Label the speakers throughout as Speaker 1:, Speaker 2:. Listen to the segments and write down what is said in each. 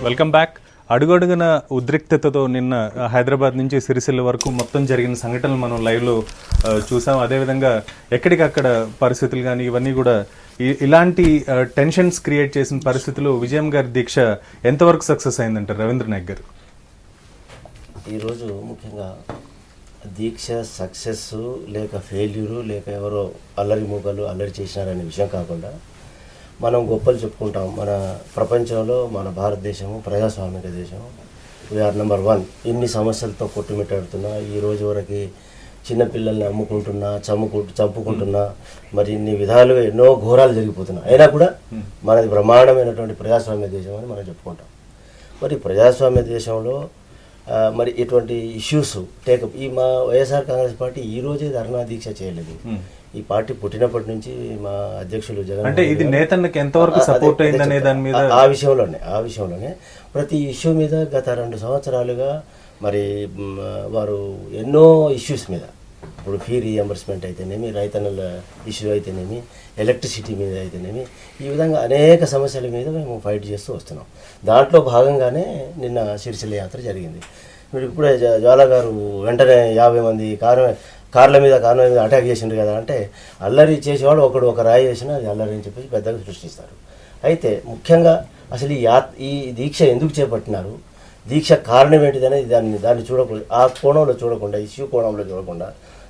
Speaker 1: Welcome back. అడుగడుగున ఉద్రిక్తతతో నిన్న హైదరాబాద్ నుంచి సిరిసిల్ల వరకు మొత్తం జరిగిన సంఘటనలు మనం లైవ్లో చూసాం. అదేవిధంగా ఎక్కడికక్కడ పరిస్థితులు కానీ ఇవన్నీ కూడా ఇలాంటి టెన్షన్స్ క్రియేట్ చేసిన పరిస్థితులు విజయం గారి దీక్ష ఎంతవరకు సక్సెస్ అయిందంటారు రవీంద్ర నాయక్ గారు?
Speaker 2: ఈరోజు ముఖ్యంగా దీక్ష సక్సెస్ లేక ఫెయిల్యూరు లేక ఎవరో అల్లరి మూగలు అల్లరి చేసినారనే విషయం కాకుండా మనం గొప్పలు చెప్పుకుంటాం. మన ప్రపంచంలో మన భారతదేశము ప్రజాస్వామిక దేశం, వీఆర్ నెంబర్ 1. ఇన్ని సమస్యలతో కొట్టుమిట్టాడుతున్నా, ఈ రోజు వరకు చిన్నపిల్లల్ని అమ్ముకుంటున్నా, చంపుకుంటున్నా, మరి ఇన్ని విధాలుగా ఎన్నో ఘోరాలు జరిగిపోతున్నాయి. అయినా కూడా మనది బ్రహ్మాండమైనటువంటి ప్రజాస్వామ్య దేశం అని మనం చెప్పుకుంటాం. మరి ప్రజాస్వామ్య దేశంలో మరి ఇటువంటి ఇష్యూస్ టేకప్ ఈ మా వైఎస్ఆర్ కాంగ్రెస్ పార్టీ ఈ రోజే ధర్నా దీక్ష చేయలేదు. ఈ పార్టీ పుట్టినప్పటి నుంచి మా అధ్యక్షులు జగన్
Speaker 1: అంటే ఇది నేతన్నకి ఎంతవరకు సపోర్ట్ అయిందనే దాని మీద
Speaker 2: ఆ విషయంలోనే ప్రతి ఇష్యూ మీద గత 2 సంవత్సరాలుగా మరి వారు ఎన్నో ఇష్యూస్ మీద, ఇప్పుడు ఫీ రీఎంబర్స్మెంట్ అయితేనేమి, రైతన్నల ఇష్యూ అయితేనేమి, ఎలక్ట్రిసిటీ మీద అయితేనేమి, ఈ విధంగా అనేక సమస్యల మీద మేము ఫైట్ చేస్తూ వస్తున్నాం. దాంట్లో భాగంగానే నిన్న సిరిసిల్ల యాత్ర జరిగింది. ఇప్పుడే జ్వాలా గారు వెంటనే 50 మంది కార్ల మీద అటాక్ చేసిండ్రు కదా అంటే, అల్లరి చేసేవాడు ఒక రాయి వేసినా అది అల్లరి అని చెప్పేసి పెద్దగా సృష్టిస్తారు. అయితే ముఖ్యంగా అసలు ఈ దీక్ష ఎందుకు చేపట్టినారు, దీక్ష కారణం ఏంటిది అనేది దాన్ని చూడకుండా, ఆ కోణంలో చూడకుండా, ఇష్యూ కోణంలో చూడకుండా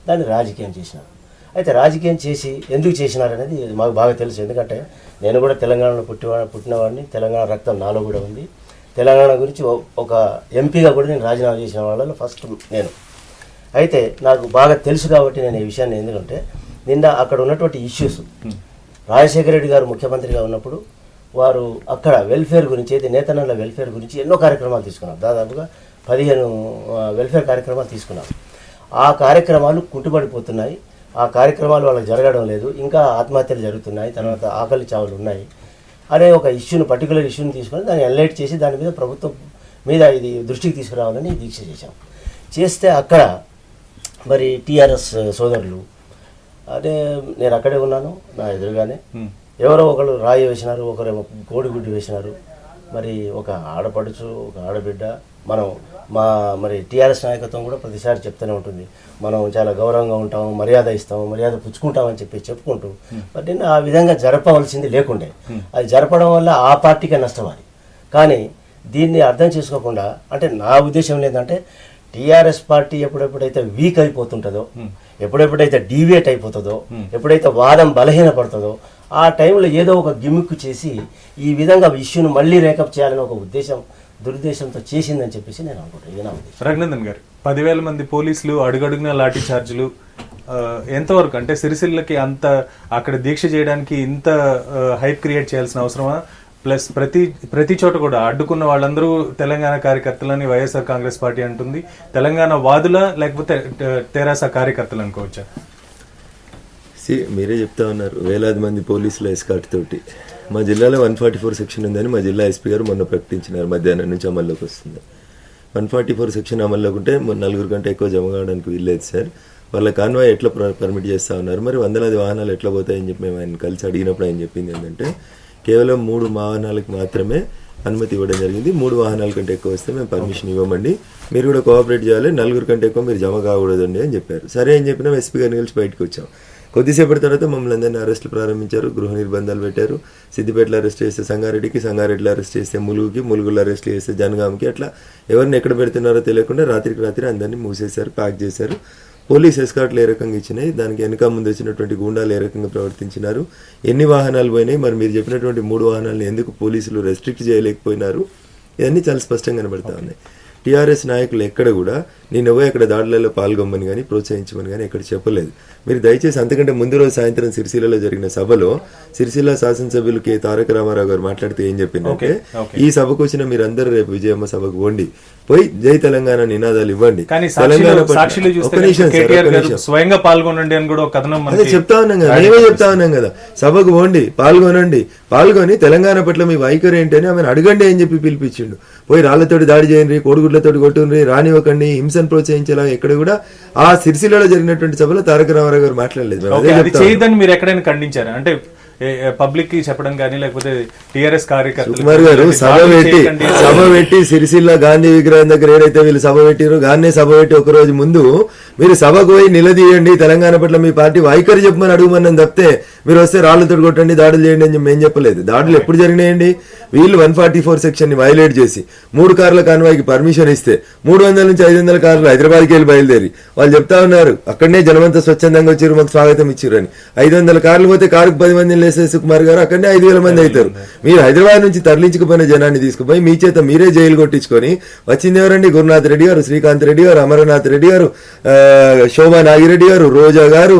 Speaker 2: దాన్ని రాజకీయం చేసినారు. అయితే రాజకీయం చేసి ఎందుకు చేసినారనేది మాకు బాగా తెలుసు. ఎందుకంటే నేను కూడా తెలంగాణలో పుట్టినవాడిని, తెలంగాణ రక్తం నాలో కూడా ఉంది. తెలంగాణ గురించి ఒక ఎంపీగా కూడా నేను రాజీనామా చేసిన వాళ్ళలో ఫస్ట్ నేను. అయితే నాకు బాగా తెలుసు కాబట్టి నేను ఈ విషయాన్ని, ఎందుకంటే నిన్న అక్కడ ఉన్నటువంటి ఇష్యూస్, రాజశేఖర రెడ్డి గారు ముఖ్యమంత్రిగా ఉన్నప్పుడు వారు అక్కడ వెల్ఫేర్ గురించి, అయితే నేతన్నల వెల్ఫేర్ గురించి ఎన్నో కార్యక్రమాలు తీసుకున్నారు. దాదాపుగా 15 వెల్ఫేర్ కార్యక్రమాలు తీసుకున్నారు. ఆ కార్యక్రమాలు కుంటుపడిపోతున్నాయి. ఆ కార్యక్రమాలు వాళ్ళకి జరగడం లేదు. ఇంకా ఆత్మహత్యలు జరుగుతున్నాయి, తర్వాత ఆకలి చావులు ఉన్నాయి అనే ఒక పర్టికులర్ ఇష్యూని తీసుకొని దాన్ని ఎన్లైట్ చేసి దాని మీద ప్రభుత్వం మీద ఇది దృష్టికి తీసుకురావాలని దీక్ష చేశాం. చేస్తే అక్కడ మరి టీఆర్ఎస్ సోదరులు, అదే నేను అక్కడే ఉన్నాను, నా ఎదురుగానే ఎవరో ఒకరు రాయి వేసినారు, ఒకరేమో కోడిగుడ్డు వేసినారు. మరి ఒక ఆడపడుచు, ఒక ఆడబిడ్డ, మరి టీఆర్ఎస్ నాయకత్వం కూడా ప్రతిసారి చెప్తూనే ఉంటుంది, మనం చాలా గౌరవంగా ఉంటాము, మర్యాద ఇస్తాము, మర్యాద పుచ్చుకుంటామని చెప్పుకుంటూ, మరి నిన్న ఆ విధంగా జరపవలసింది లేకుండే. అది జరపడం వల్ల ఆ పార్టీకే నష్టం. అది కానీ దీన్ని అర్థం చేసుకోకుండా, అంటే నా ఉద్దేశం ఏంటంటే టీఆర్ఎస్ పార్టీ ఎప్పుడెప్పుడైతే వీక్ అయిపోతుంటుందో, ఎప్పుడెప్పుడైతే డీవియేట్ అయిపోతుందో, ఎప్పుడైతే వాదం బలహీనపడుతుందో, ఆ టైంలో ఏదో ఒక గిమ్మిక్ చేసి ఈ విధంగా ఇష్యూను మళ్ళీ రేకప్ చేయాలని ఒక దురుద్దేశంతో చేసిందని చెప్పేసి నేను అనుకుంటాను. ఇది నా ఉద్దేశం.
Speaker 1: రఘునందన్ గారు, 10,000 మంది పోలీసులు, అడుగడుగున లాఠీ చార్జీలు, ఎంతవరకు అంటే సిరిసిల్లకి అంత అక్కడ దీక్ష చేయడానికి ఇంత హైప్ క్రియేట్ చేయాల్సిన అవసరమా? ప్లస్ ప్రతి చోట కూడా అడ్డుకున్న వాళ్ళందరూ తెలంగాణ కార్యకర్తలని వైఎస్ఆర్ కాంగ్రెస్ పార్టీ అంటుంది. తెలంగాణ వాదుల లేకపోతే తెరాస కార్యకర్తలు అనుకోవచ్చా?
Speaker 3: మీరే చెప్తా ఉన్నారు, వేలాది మంది పోలీసుల ఎస్కాట్ తోటి మా జిల్లాలో 144 సెక్షన్ ఉందని మా జిల్లా ఎస్పీ గారు మొన్న ప్రకటించినారు. మధ్యాహ్నం నుంచి అమల్లోకి వస్తుంది. 144 సెక్షన్ అమల్లోకి ఉంటే 4 కంటే ఎక్కువ జమ కావడానికి వీల్లేదు సార్. వాళ్ళ కాన్వాయ్ ఎట్లా పర్మిట్ చేస్తూ ఉన్నారు, మరి వందలాది వాహనాలు ఎట్లా పోతాయని చెప్పి మేము ఆయన కలిసి అడిగినప్పుడు ఆయన చెప్పింది ఏంటంటే, కేవలం 3 వాహనాలకు మాత్రమే అనుమతి ఇవ్వడం జరిగింది. 3 వాహనాల కంటే ఎక్కువ వస్తే మేము పర్మిషన్ ఇవ్వమండి, మీరు కూడా కోఆపరేట్ చేయాలి, 4 కంటే ఎక్కువ మీరు జమ కాకూడదండి అని చెప్పారు. సరే అని చెప్పినా ఎస్పీ గారిని కలిసి బయటకు వచ్చాం. కొద్దిసేపటి తర్వాత మమ్మల్ని అందరినీ అరెస్టులు ప్రారంభించారు, గృహ నిర్బంధాలు పెట్టారు. సిద్దిపేటలో అరెస్ట్ చేస్తే సంగారెడ్డిలో అరెస్ట్ చేస్తే ములుగులో అరెస్ట్ చేస్తే జనగాంకి, అట్లా ఎవరిని ఎక్కడ పెడుతున్నారో తెలియకుండా రాత్రికి రాత్రి అందరినీ మూసేశారు, ప్యాక్ చేశారు. పోలీస్ ఎస్కాట్లు ఏ రకంగా ఇచ్చినాయి, దానికి వెనక ముందు వచ్చినటువంటి గూండాలు ఏ రకంగా ప్రవర్తించినారు, ఎన్ని వాహనాలు పోయినాయి, మరి మీరు చెప్పినటువంటి 3 వాహనాలను ఎందుకు పోలీసులు రెస్ట్రిక్ట్ చేయలేకపోయినారు, ఇవన్నీ చాలా స్పష్టంగా కనబడతా ఉన్నాయి. టీఆర్ఎస్ నాయకులు ఎక్కడ కూడా నేనెవో ఎక్కడ దాడులలో పాల్గొమ్మని కానీ ప్రోత్సహించమని కానీ ఎక్కడ చెప్పలేదు. మీరు దయచేసి అంతకంటే ముందు రోజు సాయంత్రం సిరిసిల్లలో జరిగిన సభలో సిరిసిల్ల శాసనసభ్యులు కె తారక రామారావు గారు మాట్లాడితే ఏం చెప్పిందంటే, ఈ సభకు వచ్చిన మీరందరూ రేపు విజయమ్మ సభకు పోండి, పోయి జై తెలంగాణ నినాదాలు ఇవ్వండి,
Speaker 1: స్వయంగా పాల్గొనండి అని కూడా
Speaker 3: అదే చెప్తా ఉన్నాం కదా, మేమే చెప్తా ఉన్నాం కదా, సభకు పోండి, పాల్గొని తెలంగాణ పట్ల మీ వైఖరి ఏంటి అని ఆమెను అడగండి అని చెప్పి పిలిపించిండు. పోయి రాళ్లతోటి దాడి చేయండి, కోడిగుడ్లతోటి కొట్టుండ్రి, రానివ్వకండి, హింసను ప్రోత్సహించేలా ఎక్కడ కూడా ఆ సిరిసిల్లలో జరిగినటువంటి సభలో తారక రామారావు గారు మాట్లాడలేదు.
Speaker 1: చేయదని మీరు ఎక్కడైనా ఖండించారా? అంటే పబ్లిక్ కి చెప్పడం కానీ లేకపోతే టిఆర్ఎస్
Speaker 3: కుమార్ గారు సభ
Speaker 1: కార్యకర్తలు
Speaker 3: పెట్టి సిరిసిల్ల గాంధీ విగ్రహం దగ్గర ఏదైతే వీళ్ళు సభ పెట్టారో గాంధీ సభ పెట్టి ఒక రోజు ముందు మీరు సభకు పోయి నిలదీయండి, తెలంగాణ పట్ల మీ పార్టీ వైఖరి చెప్పమని అడుగుమని తప్పితే మీరు వస్తే రాళ్లతో కొట్టండి, దాడులు చేయండి అని మేము చెప్పలేదు. దాడులు ఎప్పుడు జరిగినాయండి? వీళ్ళు 144 సెక్షన్ ని వైలేట్ చేసి 3 కార్ల కాన్వాయ్కి పర్మిషన్ ఇస్తే 300 నుంచి 500 కార్లు హైదరాబాద్కి వెళ్ళి బయలుదేరి వాళ్ళు చెప్తా ఉన్నారు అక్కడనే జనమంతా స్వచ్ఛందంగా వచ్చారు, మాకు స్వాగతం ఇచ్చారు అని. 500 కార్లు పోతే కారుకు 10 మందిని లేసే సుకుమార్ గారు అక్కడనే 5,000 మంది అవుతారు. మీరు హైదరాబాద్ నుంచి తరలించుకుపోయిన జనాన్ని తీసుకుపోయి మీ చేత మీరే జైలు కొట్టించుకొని వచ్చింది ఎవరండి? గురునాథ్ రెడ్డి గారు, శ్రీకాంత్ రెడ్డి గారు, అమరనాథ్ రెడ్డి గారు, శోభా నాగిరెడ్డి గారు, రోజా గారు,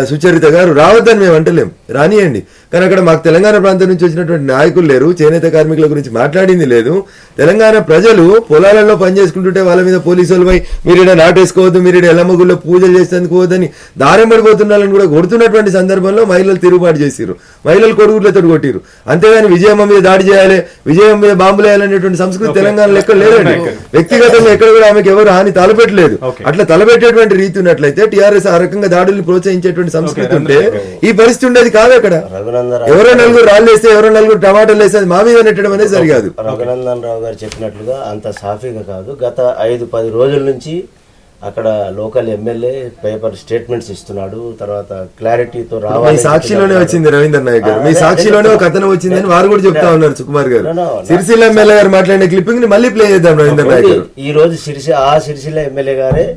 Speaker 3: సుచరిత గారు. రావద్దని మేము అంటలేం, రానియండి. కానీ అక్కడ మాకు తెలంగాణ ప్రాంతం నుంచి వచ్చినటువంటి నాయకులు లేరు, చేనేత కార్మికుల గురించి మాట్లాడింది లేదు. తెలంగాణ ప్రజలు పొలాలలో పనిచేసుకుంటుంటే వాళ్ళ మీద పోలీసులు పోయి మీరు ఇక్కడ నాటేసుకోవద్దు, మీరు ఇక్కడ ఎల్లమ్మ గుళ్ళో పూజలు చేసేందుకు పోవద్దని దారం పడిపోతున్నారని కూడా కొడుతున్నటువంటి సందర్భంలో మహిళలు తిరుగుబాటు చేసిరు, మహిళలు కొడుగులతో కొట్టిరు. అంతేగాని విజయమ్మ మీద దాడి చేయాలి, విజయమ్మ మీద బాంబులు వేయాలనేటువంటి సంస్కృతి తెలంగాణలో ఎక్కడ లేదండి. వ్యక్తిగతంగా ఎక్కడ కూడా ఆమెకు ఎవరు హాని తలపెట్టలేదు. అట్లా తలపెట్టేటువంటి రీతి ఉన్నట్లయితే టీఆర్ఎస్ ఆ రకంగా దాడుల్ని ప్రోత్సహించేటువంటి సంస్కృతి ఉంటే ఈ పరిస్థితి ఉండేది కాదు. అక్కడ ఎవరో నలుగురు రాళ్ళు వేస్తే, ఎవరో నలుగురు టమాటాలు వేస్తే మా మీద నెట్టడం అనేది సరికాదు.
Speaker 2: రఘునందన్ రావు గారు చెప్పినట్లుగా అంత సాఫీగా కాదు. గత 5-10 రోజుల నుంచి అక్కడ లోకల్ ఎమ్మెల్యే పేపర్ స్టేట్మెంట్స్ ఇస్తున్నాడు. తర్వాత క్లారిటీతో రావాలి.
Speaker 3: సాక్షిలోనే వచ్చింది రవీంద్ర నాయక్ గారు, మీ సాక్షిలోనే ఒక కథనం వచ్చిందని వారు కూడా చెప్తా ఉన్నారు. సుకుమార్ గారు సిరిసిల్ల ఎమ్మెల్యే గారు మాట్లాడిన క్లిప్పింగ్ ని మళ్ళీ ప్లే చేద్దాం. రవీంద్ర నాయక్ గారు
Speaker 2: ఈ రోజు సిరిసిల్ల ఎమ్మెల్యే గారే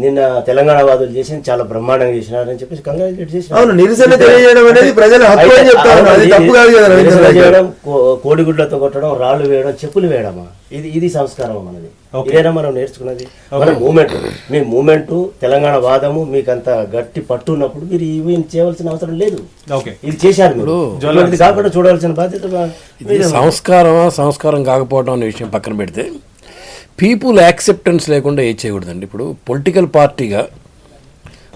Speaker 2: నిన్న తెలంగాణ వాదులు చేసి చాలా బ్రహ్మాండంగా చేసినారని చెప్పేసి కంగ్రాచులేట్ చేసి
Speaker 3: నిరసన తెలియజేయడం అనేది ప్రజల హక్కు అని చెప్తాను. అది తప్పు కాదు కదా. రవీంద్ర
Speaker 2: చేయడం, కోడిగుడ్లతో కొట్టడం, రాళ్లు వేయడం, చెప్పులు వేయడమా, ఇది సంస్కారం మనది. ఇదేనా మనం నేర్చుకున్నది? మన మీ మూమెంట్ తెలంగాణ వాదము మీకంత గట్టి పట్టు ఉన్నప్పుడు మీరు ఇవి చేయవలసిన అవసరం లేదు. ఇది చేశారు మీరు, కాకుండా చూడవలసిన బాధ్యత.
Speaker 4: సంస్కారం కాకపోవడం అనే విషయం పక్కన పెడితే పీపుల్ యాక్సెప్టెన్స్ లేకుండా ఏం చేయకూడదండి. ఇప్పుడు పొలిటికల్ పార్టీగా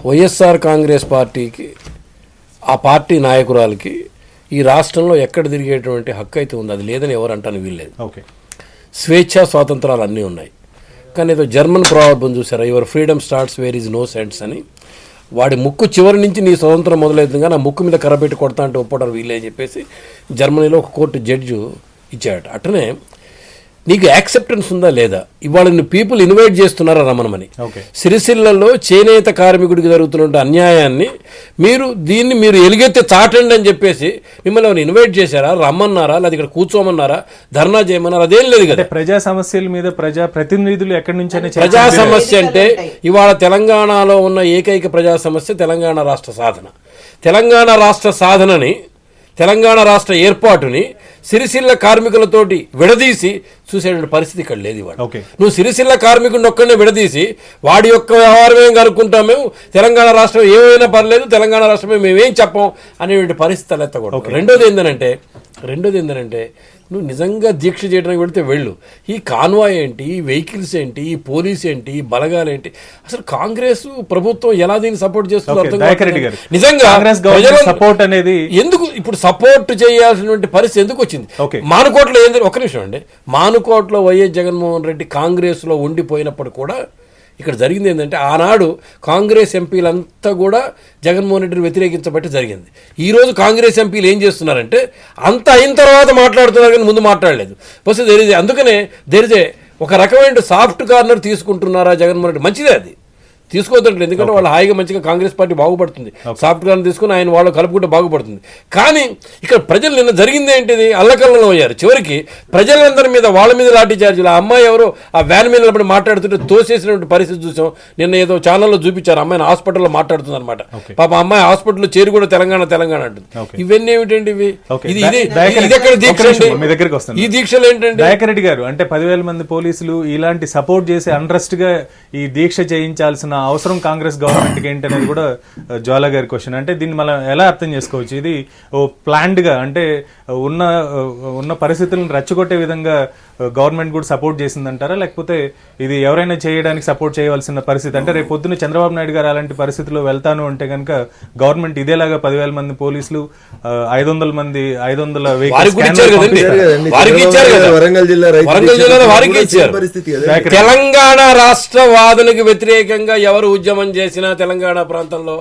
Speaker 4: వైఎస్ఆర్ కాంగ్రెస్ పార్టీకి, ఆ పార్టీ నాయకురాలకి ఈ రాష్ట్రంలో ఎక్కడ తిరిగేటువంటి హక్కు అయితే ఉంది, అది లేదని ఎవరు అంటాను వీల్లేదు. స్వేచ్ఛా స్వాతంత్రాలు అన్నీ ఉన్నాయి. కానీ ఏదో జర్మన్ ప్రావర్బం చూసారా, your freedom starts where is no sense అని. వాడి ముక్కు చివరి నుంచి నీ స్వతంత్రం మొదలవుతుంది, కానీ ఆ ముక్కు మీద కర్రబెట్టి కొడతా అంటే ఒప్పడం వీలే అని చెప్పేసి జర్మనీలో ఒక కోర్టు జడ్జి ఇచ్చాడట. అట్లనే నీకు యాక్సెప్టెన్స్ ఉందా లేదా? ఇవాళ పీపుల్ ఇన్వైట్ చేస్తున్నారా రమణమని. సిరిసిల్లలో చేనేత కార్మికుడికి జరుగుతున్న అన్యాయాన్ని మీరు ఎలుగెత్తి చాటండి అని చెప్పేసి మిమ్మల్ని ఇన్వైట్ చేశారా, రమ్మన్నారా, లేదా ఇక్కడ కూర్చోమన్నారా, ధర్నా చేయమన్నారా? అదేం లేదు కదా.
Speaker 1: ప్రజా సమస్యల మీద ప్రజా ప్రతినిధులు ఎక్కడి నుంచి
Speaker 4: ప్రజా సమస్య అంటే ఇవాళ తెలంగాణలో ఉన్న ఏకైక ప్రజా సమస్య తెలంగాణ రాష్ట్ర సాధన. తెలంగాణ రాష్ట్ర సాధనని, తెలంగాణ రాష్ట్ర ఏర్పాటుని సిరిసిల్ల కార్మికులతోటి విడదీసి చూసేటువంటి పరిస్థితి ఇక్కడ లేదు. ఇవాళ నువ్వు సిరిసిల్ల కార్మికుడిని ఒక్కడనే విడదీసి వాడి యొక్క వ్యవహారం ఏం కనుక్కుంటాం, మేము తెలంగాణ రాష్ట్రం ఏమైనా పర్లేదు, తెలంగాణ రాష్ట్రమే మేమేం చెప్పం అనేటువంటి పరిస్థితి తలెత్తకూడదు. రెండోది ఏంటంటే నువ్వు నిజంగా దీక్ష చేయడానికి వెళితే వెళ్ళు. ఈ కాన్వాయ్ ఏంటి, ఈ వెహికల్స్ ఏంటి, ఈ పోలీస్ ఏంటి, ఈ బలగాలు ఏంటి, అసలు కాంగ్రెస్ ప్రభుత్వం ఎలా దీన్ని సపోర్ట్ చేస్తుందో అర్థం కాదు. నిజంగా
Speaker 1: సపోర్ట్ అనేది
Speaker 4: ఎందుకు ఇప్పుడు సపోర్ట్ చేయాల్సినటువంటి పరిస్థితి ఎందుకు వచ్చింది? మానుకోటలో ఏంది, ఒక నిమిషం అండి, మానుకోటలో వైఎస్ జగన్మోహన్ రెడ్డి కాంగ్రెస్ లో ఉండిపోయినప్పుడు కూడా ఇక్కడ జరిగింది ఏంటంటే ఆనాడు కాంగ్రెస్ ఎంపీలంతా కూడా జగన్మోహన్ రెడ్డిని వ్యతిరేకించబట్టి జరిగింది. ఈరోజు కాంగ్రెస్ ఎంపీలు ఏం చేస్తున్నారంటే అంత అయిన తర్వాత మాట్లాడుతున్నారు కానీ ముందు మాట్లాడలేదు. బస్ అందుకనే దేరిజే ఒక రకమైన సాఫ్ట్ కార్నర్ తీసుకుంటున్నారా జగన్మోహన్ రెడ్డి? మంచిదే, అది తీసుకోవద్దంటే, ఎందుకంటే వాళ్ళు హాయిగా మంచిగా కాంగ్రెస్ పార్టీ బాగుపడుతుంది, సాఫ్ట్ కార్నర్ తీసుకుని ఆయన వాళ్ళు కలుపుకుంటే బాగుపడుతుంది. కానీ ఇక్కడ ప్రజలు నిన్న జరిగింది ఏంటిది, అల్లకల్లలో అయ్యారు. చివరికి ప్రజలందరి మీద వాళ్ళ మీద లాఠీ చార్జీలు. ఆ అమ్మాయి ఎవరో ఆ వ్యాన్ మీద నిలబడి మాట్లాడుతుంటే తోసేసినటువంటి పరిస్థితి చూసాం. నిన్న ఏదో ఛానల్లో చూపించారు, అమ్మాయిని హాస్పిటల్లో మాట్లాడుతుంది అనమాట. పాప అమ్మాయి హాస్పిటల్లో చేరి కూడా తెలంగాణ అంటుంది. ఇవన్నీ ఏమిటండి ఇవి? ఇది ఎక్కడ దీక్ష? ఈ దీక్షలు ఏంటంటే
Speaker 1: దయాకర్ గారు అంటే 10,000 మంది పోలీసులు ఇలాంటి సపోర్ట్ చేసి అన్రెస్ట్ గా ఈ దీక్ష చేయించాల్సిన అవసరం కాంగ్రెస్ గవర్నమెంట్ కి ఏంటనేది కూడా జ్వాలా గారి క్వశ్చన్. అంటే దీన్ని మనం ఎలా అర్థం చేసుకోవచ్చు? ఇది ప్లాన్డ్ గా అంటే ఉన్న పరిస్థితులను రెచ్చగొట్టే విధంగా గవర్నమెంట్ కూడా సపోర్ట్ చేసిందంటారా, లేకపోతే ఇది ఎవరైనా చేయడానికి సపోర్ట్ చేయవలసిన పరిస్థితి? అంటే రేపు పొద్దున్న చంద్రబాబు నాయుడు గారు అలాంటి పరిస్థితుల్లో వెళ్తాను అంటే కనుక గవర్నమెంట్ ఇదేలాగా 10,000 మంది పోలీసులు 500 మంది 500
Speaker 4: తెలంగాణ రాష్ట్ర వాదులకు వ్యతిరేకంగా ఎవరు ఉద్యమం చేసినా తెలంగాణ ప్రాంతంలో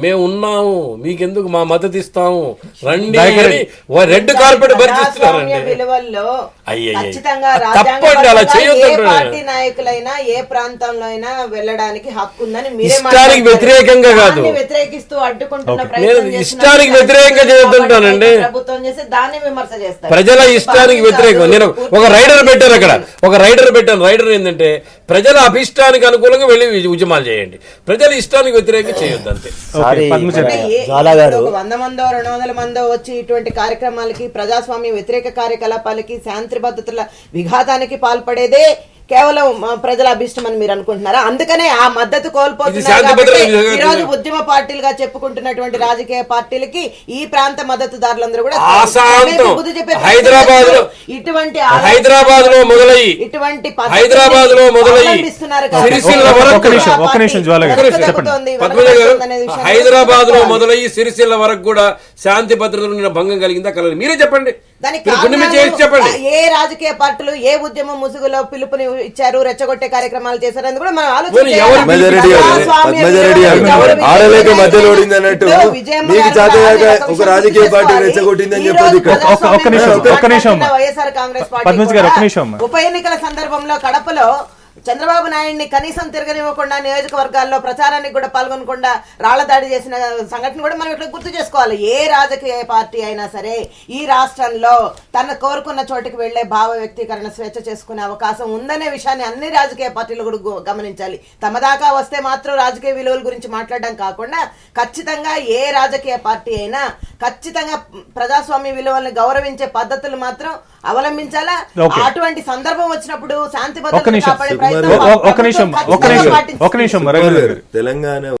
Speaker 4: మేము ఉన్నాము, మీకెందుకు మా మద్దతు ఇస్తాము, రండి
Speaker 1: దయచేసి
Speaker 4: అని రెడ్ కార్పెట్ పరిచిస్తున్నారండి.
Speaker 5: ప్రజాస్వామ్య విలువల్లో
Speaker 4: అయ్యయ్య.
Speaker 5: ఖచ్చితంగా
Speaker 4: తప్పండి, అలా
Speaker 5: రాజ్యాంగబద్ధంగా
Speaker 4: చేయొద్దు
Speaker 5: ఏ
Speaker 4: అంటున్నాను.
Speaker 5: పార్టీ నాయకులైనా ఏ ప్రాంతంలో అయినా వెళ్ళడానికి హక్కు ఉందని మీరే
Speaker 4: ఇష్టానికి
Speaker 5: మాట్లాడారు.
Speaker 4: వ్యతిరేకంగా కాదు.
Speaker 5: దాన్ని వ్యతిరేకిస్తూ అడ్డుకుంటున్న
Speaker 1: Okay.
Speaker 5: ప్రయత్నం
Speaker 4: నేను
Speaker 5: చేస్తున్నారు.
Speaker 4: ఇష్టానికి వ్యతిరేకంగా చేయొద్దంటానండి.
Speaker 5: ప్రభుత్వం చేసి దాన్ని విమర్శ చేస్తారు.
Speaker 4: ప్రజల ఇష్టానికి వ్యతిరేకం. నేను ఒక రైడర్ పెట్టాను అక్కడ, ఒక రైడర్ పెట్టాను. రైడర్ ఏంటంటే ప్రజల అభిష్టానికి అనుకూలంగా వెళ్ళి ఉద్యమాలు చేయండి, ప్రజల ఇష్టానికి వ్యతిరేకంగా చేయొద్దు అంతే.
Speaker 2: సారీ
Speaker 1: పద్మజ
Speaker 5: అంటే
Speaker 2: జ్వాలా గారు
Speaker 5: ఒక 100 మందో 200 మందో వచ్చి ఇటువంటి కార్యక్రమాలకి, ప్రజాస్వామ్య వ్యతిరేక కార్యకలాపాలకి, శాంతి భద్రతల విఘాతానికి పాల్పడేదే కేవలం ప్రజల అభిష్టం అని మీరు అనుకుంటున్నారా? అందుకనే ఆ మద్దతు కోల్పోతున్నారు
Speaker 4: శాంతి
Speaker 5: కాబట్టి
Speaker 4: భద్రతల
Speaker 5: ఈ రోజు ఉద్యమ పార్టీలుగా చెప్పుకుంటున్నటువంటి రాజకీయ పార్టీలకి ఈ ప్రాంత మద్దతుదారులందరూ కూడా
Speaker 4: ఆశాంతం
Speaker 5: బుద్ధి చెప్పే
Speaker 4: హైదరాబాద్ లో
Speaker 5: ఇటువంటి
Speaker 4: హైదరాబాద్ లో మొదలయ్యి
Speaker 5: ఇటువంటి
Speaker 4: హైదరాబాద్ లో మొదలయ్యి సిరిసిల్ల వరకు
Speaker 1: ఒక నిమిషం జ్వాల గారు చెప్పండి.
Speaker 4: పద్మజ గారు, హైదరాబాద్ లో మొదలయ్యి సిరిసిల్ల వరకు కూడా శాంతి భద్రతలు భంగం కలిగిందా కలగదు? మీరే చెప్పండి,
Speaker 5: దానికి
Speaker 4: మీరు గుండె మీద చేసి చెప్పండి.
Speaker 5: ఏ రాజకీయ పార్టీలు ఏ ఉద్యమ ముసుగులో పిలుపుని ఇచ్చారు, రెచ్చగొట్టే కార్యక్రమాలు చేశారు అని కూడా మనం
Speaker 4: పోనీ ఎవరు
Speaker 3: పద్మజారెడ్డి గారు ఆడలేక మధ్యలో ఓడింది అన్నట్టు మీకు చేతగాక ఒక రాజకీయ పార్టీ రెచ్చగొట్టిందని చెప్పదు ఇక్కడ.
Speaker 1: ఒక్క నిమిషం.
Speaker 5: వైఎస్ఆర్ కాంగ్రెస్
Speaker 1: పద్మజ గారు, ఒక్క
Speaker 5: పార్టీ
Speaker 1: నిమిషం.
Speaker 5: ఉప ఎన్నికల సందర్భంలో కడపలో చంద్రబాబు నాయుడిని కనీసం తిరగనివ్వకుండా నియోజకవర్గాల్లో ప్రచారానికి కూడా పాల్గొనకుండా రాళ్ల దాడి చేసిన సంఘటన కూడా మనం ఇక్కడ గుర్తు చేసుకోవాలి. ఏ రాజకీయ పార్టీ అయినా సరే ఈ రాష్ట్రంలో తన కోరుకున్న చోటుకి వెళ్లే భావ వ్యక్తీకరణ స్వేచ్ఛ చేసుకునే అవకాశం ఉందనే విషయాన్ని అన్ని రాజకీయ పార్టీలు కూడా గమనించాలి. తమ దాకా వస్తే మాత్రం రాజకీయ విలువల గురించి మాట్లాడడం కాకుండా ఖచ్చితంగా ఏ రాజకీయ పార్టీ అయినా ఖచ్చితంగా ప్రజాస్వామ్య విలువల్ని గౌరవించే పద్ధతులు మాత్రం అవలంబించాలా. అటువంటి సందర్భం వచ్చినప్పుడు శాంతి భద్రతలు కాపాడే ప్రయత్నం
Speaker 1: ఒక నిమిషం
Speaker 3: తెలంగాణ